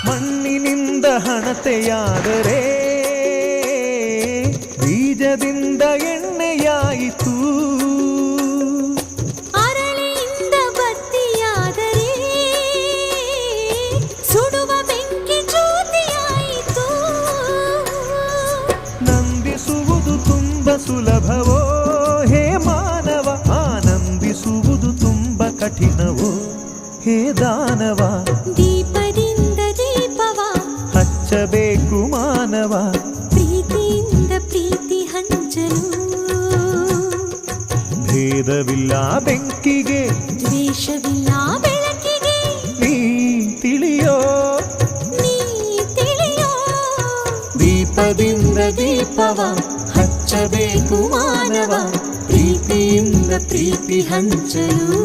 ಮಣ್ಣಿನಿಂದ ಹಣತೆಯಾದರೆ ಬೀಜದಿಂದ ಎಣ್ಣೆಯಾಯಿತು. ಅರಳಿಯಿಂದ ಬತ್ತಿಯಾದರೆ ಸುಡುವ ಬೆಂಕಿ ಜ್ಯೋತಿಯಾಯಿತು. ನಂದಿಸುವುದು ತುಂಬ ಸುಲಭವೋ ಹೇ ಮಾನವ, ಆನಂದಿಸುವುದು ತುಂಬ ಕಠಿಣವೋ ಹೇ ದಾನವ. ದೀಪದಿಂದ ದೀಪವ ಹಚ್ಚಬೇಕು ಮಾನವ, ಪ್ರೀತಿಯಿಂದ ಪ್ರೀತಿ ಹಂಚಲು. ಭೇದವಿಲ್ಲ ಬೆಂಕಿಗೆ, ದ್ವೇಷವಿಲ್ಲ ಬೆಳಕಿಗೆ. ನೀ ತಿಳಿಯೋ ದೀಪದಿಂದ ದೀಪವ ಹಚ್ಚಬೇಕು ಮಾನವ, ಪ್ರೀತಿಯಿಂದ ಪ್ರೀತಿ ಹಂಚಲು.